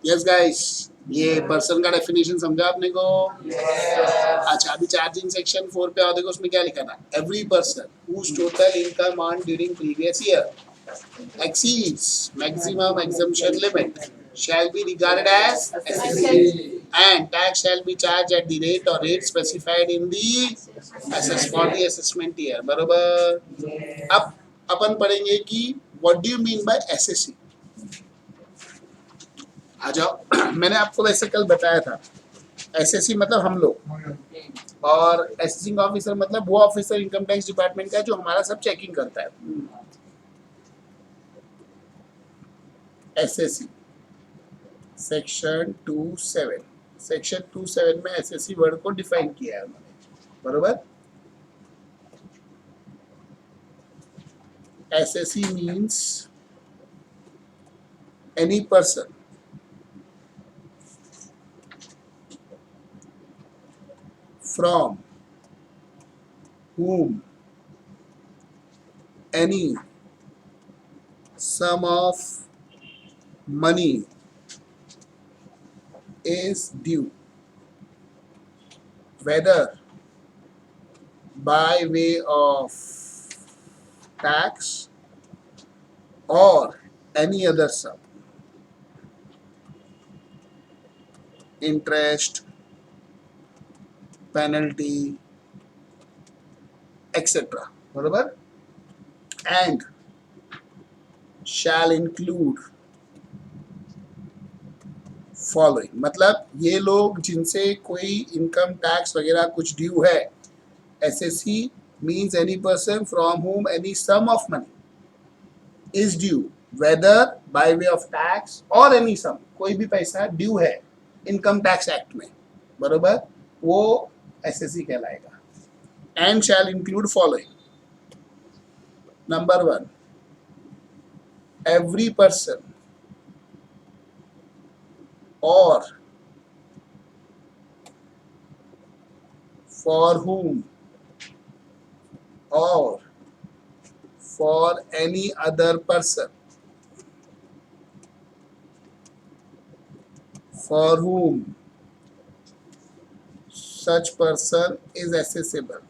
Yes guys, ये person का definition समझा आपने को? अच्छा, अभी चार्जिंग सेक्शन 4 पे आओ, देखो उसमें क्या लिखा था। Every person whose total income earned during previous year exceeds maximum exemption limit shall be regarded as SSC and tax shall be charged at the rate or rate specified in the for the assessment year. बरोबर। अब अपन पढ़ेंगे कि what do you mean by SSC। आ जाओ। मैंने आपको वैसे कल बताया था, एसएससी मतलब हम लोग, और असेसिंग ऑफिसर मतलब वो ऑफिसर इनकम टैक्स डिपार्टमेंट का जो हमारा सब चेकिंग करता है। एसएससी सेक्शन 27, सेक्शन 27 में एसएससी वर्ड को डिफाइन किया है उन्होंने, बरोबर। SSC means any person from whom any sum of money is due, whether by way of tax or any other sum, interest, penalty, etc. बरोबर। and shall include following, मतलब ये लोग जिनसे कोई इनकम टैक्स वगैरह कुछ ड्यू है, SSC means any person from whom any sum of money is due, whether by way of tax or any sum, कोई भी पैसा ड्यू है इनकम टैक्स एक्ट में, बरोबर, वो एसएससी कहलाएगा। and shall include following. Number 1, every person or for whom or for any other person for whom such person is accessible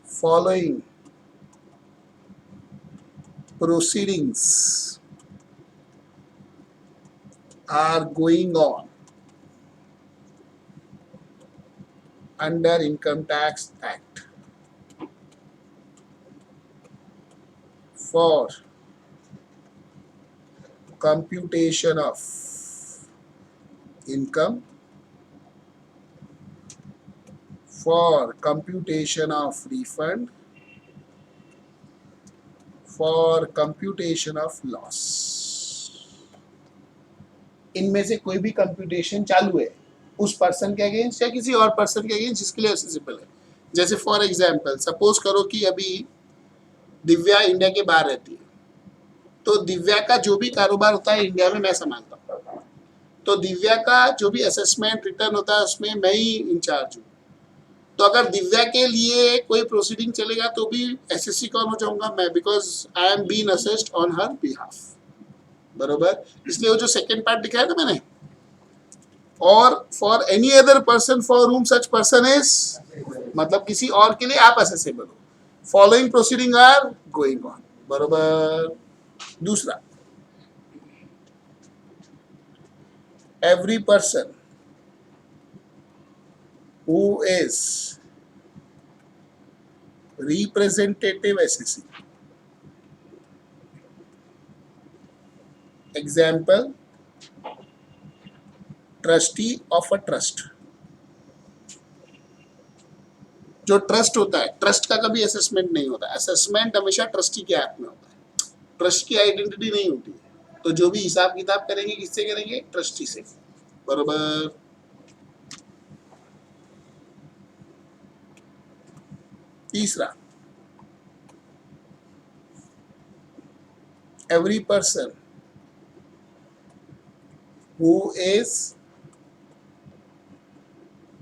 following proceedings are going on under Income Tax Act for computation of income, for computation of refund, for computation of loss। इनमें से कोई भी computation चालू है उस person के against या किसी और पर्सन के अगेंस्ट जिसके लिए एसेसिबल है। जैसे फॉर एग्जांपल सपोज करो कि अभी दिव्या इंडिया के बाहर रहती है, तो दिव्या का जो भी कारोबार होता है इंडिया में मैं संभालता हूँ, तो दिव्या का जो भी असेसमेंट रिटर्न होता है उसमें मैं ही इंचार्ज हूँ। तो अगर दिव्या के लिए कोई प्रोसीडिंग चलेगा तो भी एसएससी कौन हो जाऊंगा मैं, because I am been assessed on her behalf, बरोबर। इसलिए वो जो सेकेंड पार्ट दिखाया था मैंने, और for any other person for हुम सच पर्सन इज, मतलब किसी और के लिए आप असेसेबल हो, following proceeding are going on, बरोबर। दूसरा, every person who is representative SSC, example trustee of a trust. जो ट्रस्ट होता है, ट्रस्ट का कभी असेसमेंट नहीं होता, असेसमेंट हमेशा ट्रस्टी के हाथ में होता है, ट्रस्ट की आइडेंटिटी नहीं होती है। तो जो भी हिसाब किताब करेंगे किससे करेंगे, ट्रस्टी से, बरोबर। तीसरा, every person who is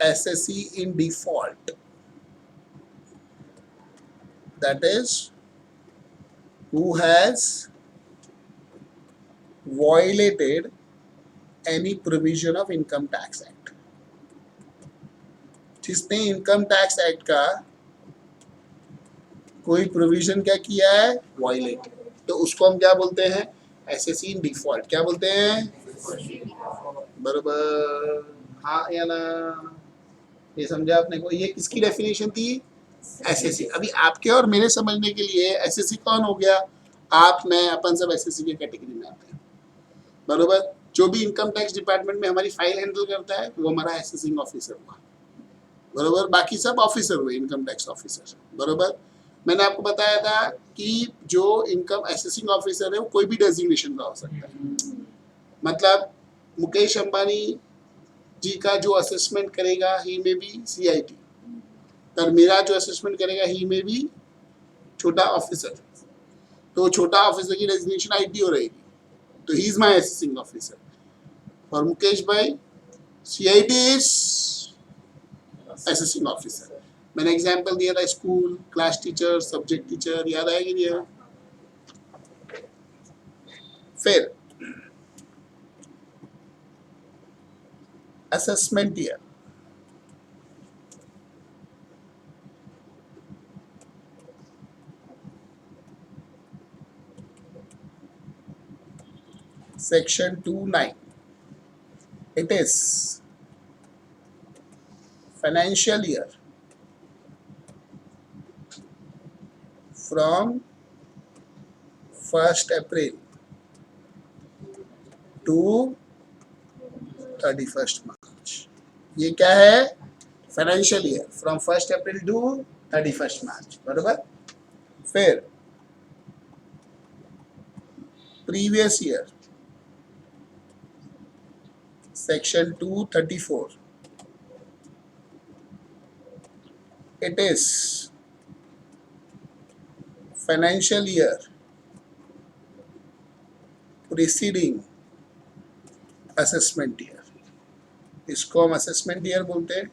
assessee in default, that is who has violated any provision of income tax act, जिसने इनकम टैक्स एक्ट का कोई प्रोविजन क्या किया है, वायलेट, तो उसको हम क्या बोलते हैं, एसएससी इन डिफॉल्ट। क्या बोलते हैं, बराबर, हाँ या ना, ये समझा आपने को, ये किसकी डेफिनेशन थी, एसएससी। अभी आपके और मेरे समझने के लिए एसएससी कौन हो गया, आप, मैं, अपन सब एसएससी की कैटेगरी में आते हैं, बराबर। जो भी इनकम टैक्स डिपार्टमेंट में हमारी फाइल हैंडल करता है वो हमारा एसेसिंग ऑफिसर हुआ, बरोबर। बाकी सब ऑफिसर हुए, इनकम टैक्स ऑफिसर, बरोबर। मैंने आपको बताया था कि जो इनकम एसेसिंग ऑफिसर है वो कोई भी डेजिग्नेशन का हो सकता है, मतलब मुकेश अंबानी जी का जो असेसमेंट करेगा ही में भी सीआईटी, पर मेरा जो असेसमेंट करेगा ही में भी छोटा ऑफिसर, तो छोटा ऑफिसर की डेजिग्नेशन आईटी हो रहेगी, तो he is my assessing officer. और मुकेश भाई सीआईटी इज असेसिंग ऑफिसर। मैंने एग्जांपल दिया था school, class teacher, subject teacher, याद आएगी नहीं है। फिर assessment year, section 29, it is financial year from 1st April to 31st March। ये क्या है, financial year from 1st April to 31st March, बराबर। फिर previous year, section 234, it is financial year preceding assessment year. इसको हम assessment year बोलते हैं,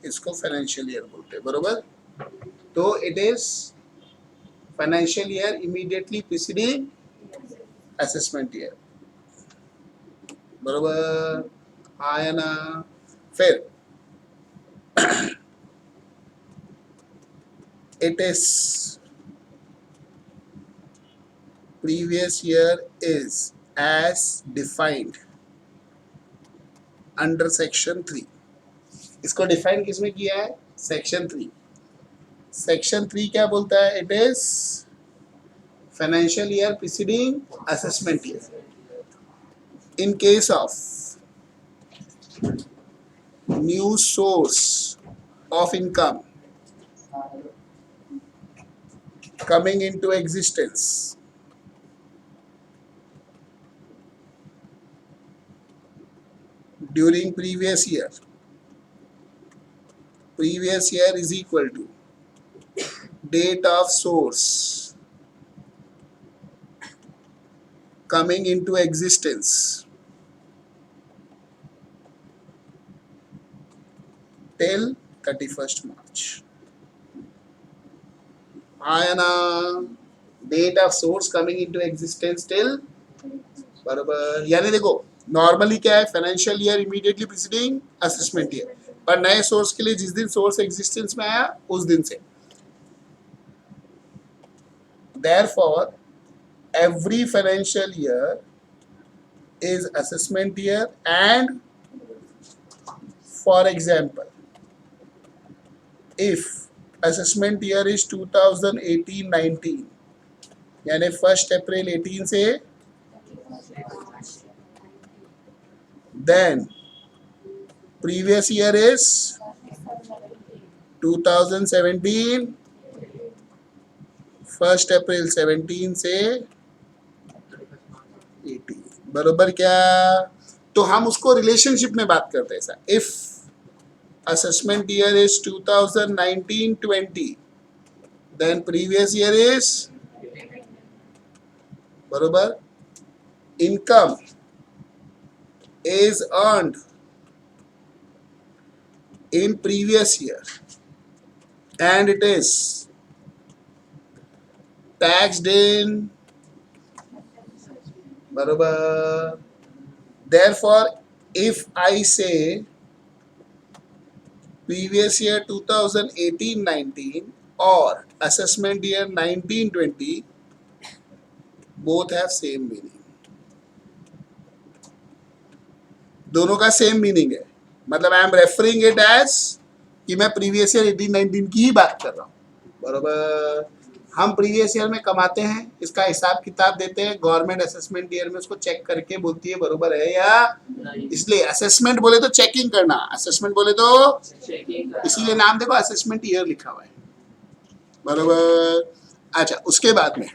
इसको फाइनेंशियल ईयर बोलते हैं, बरोबर। तो it is financial year immediately preceding assessment year, बरोबर, हाँ या ना। फिर it is previous year is as defined under section 3। इसको डिफाइन किसमें किया है, सेक्शन 3। सेक्शन 3 क्या बोलता है, it is financial year preceding assessment year in case of new source of income coming into existence during previous year. Previous year is equal to date of source coming into existence till 31st March। आना, date of source coming into existence till, बराबर। यानी देखो normally क्या है, financial year immediately preceding assessment year, पर नए source के लिए जिस दिन सोर्स एग्जिस्टेंस में आया उस दिन से। Therefore every financial year is assessment year and for example if assessment year is 2018-19, यानी 1st April 18 से, then previous year is 2017, 1st April 17 से 18, बरोबर क्या। तो हम उसको रिलेशनशिप में बात करते हैं ऐसा, if assessment year is 2019-20, then previous year is, बरोबर, income is earned in previous year and it is taxed in बरोबर. Therefore, if I say previous year 2018-19 or assessment year 19-20, both have same meaning. दोनों का same meaning है. मतलब I am referring it as कि मैं previous year 18-19 की ही बात कर रहा हूँ. बरोबर. हम प्रीवियस ईयर में कमाते हैं, इसका हिसाब किताब देते हैं, गवर्नमेंट असेसमेंट ईयर में उसको चेक करके बोलती है बरोबर है या नहीं. इसलिए असेसमेंट बोले तो चेकिंग करना, असेसमेंट बोले तो इसीलिए नाम देखो असेसमेंट ईयर लिखा हुआ है. बरोबर. अच्छा, उसके बाद में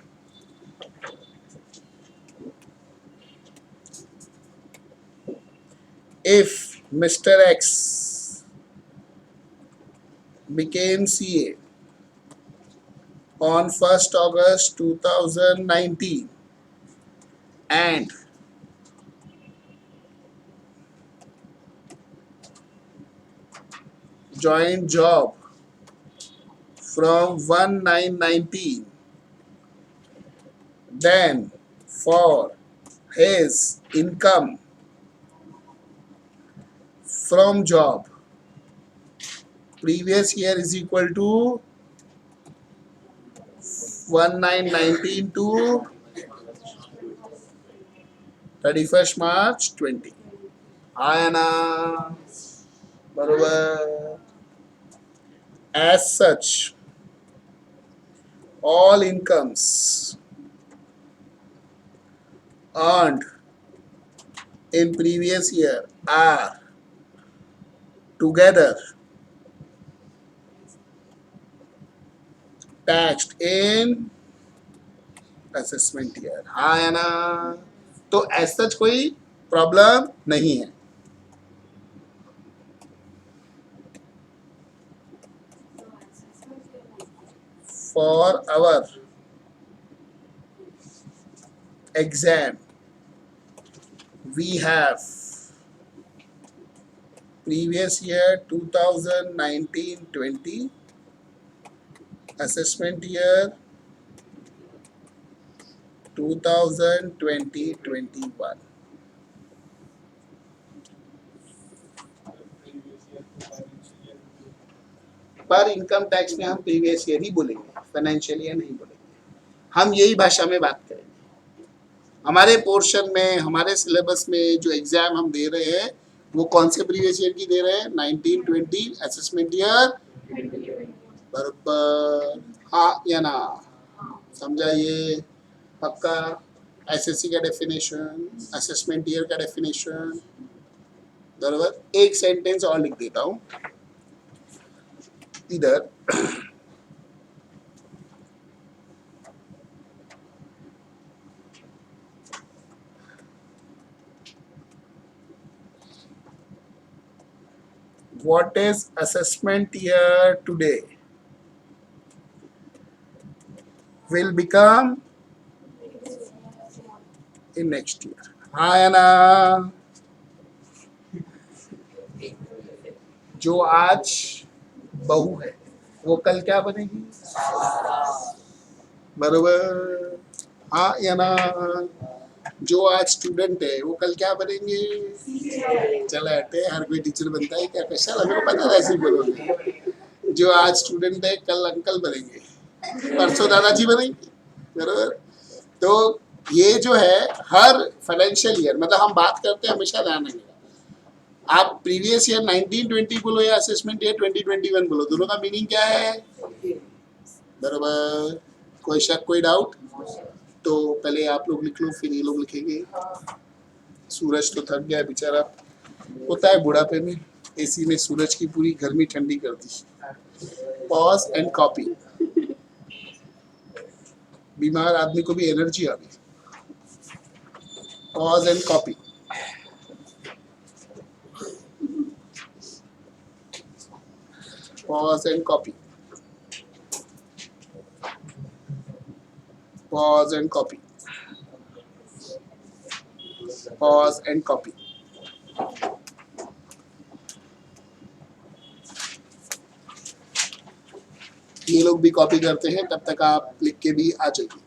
if Mr. X became CA on 1st August 2019 and joined job from 1/9/19, then for his income from job previous year is equal to 1/9/19 to 31st March 20. आया ना. बरोबर. As such, all incomes earned in previous year are together taxed in assessment year. हाँ है ना. तो as such कोई problem नहीं है. For our exam, we have previous year 2019-20, assessment year 2020-21. पर इनकम टैक्स में हम प्रीवियस ईयर ही बोलेंगे, फाइनेंशियल ईयर नहीं बोलेंगे. हम यही भाषा में बात करेंगे. हमारे पोर्शन में, हमारे सिलेबस में जो एग्जाम हम दे रहे हैं वो कौन से प्रीवियस ईयर की दे रहे हैं? 19-20 असेसमेंट ईयर. बराबर. हाँ या ना. समझा ये पक्का. एसएससी का डेफिनेशन, असेसमेंट ईयर का डेफिनेशन. बराबर. एक सेंटेंस और लिख देता हूँ इधर. What is assessment year today will become in next year. हाँ या ना. जो आज बहू है वो कल क्या बनेगी? बरोबर. हाँ या ना. जो आज स्टूडेंट है वो कल क्या बनेंगे? चला हटे, हर कोई टीचर बनता है क्या? कैसा लग रहा पता है? ऐसे ही बोलोगे. जो आज स्टूडेंट है कल अंकल बनेंगे, परसों दादाजी बनेंगे. बरोबर. तो ये जो है हर फाइनेंशियल ईयर, मतलब हम बात करते हैं हमेशा ध्यान रखिएगा. आप प्रीवियस ईयर 19-20 बोलो या असेसमेंट ईयर 20-21 बोलो, दोनों का मीनिंग क्या है? बरोबर. कोई शक, कोई डाउट? तो पहले आप लोग लिख लो, फिर ये लोग लिखेंगे. सूरज तो थक गया बेचारा. होता है बुढ़ापे में, एसी में सूरज की पूरी गर्मी ठंडी कर दी. Pause and copy. बीमार आदमी को भी एनर्जी आ गई. Pause and copy. Pause and copy. Pause and copy. Pause and copy. ये लोग भी कॉपी करते हैं, तब तक आप लिख के भी आ जाइए।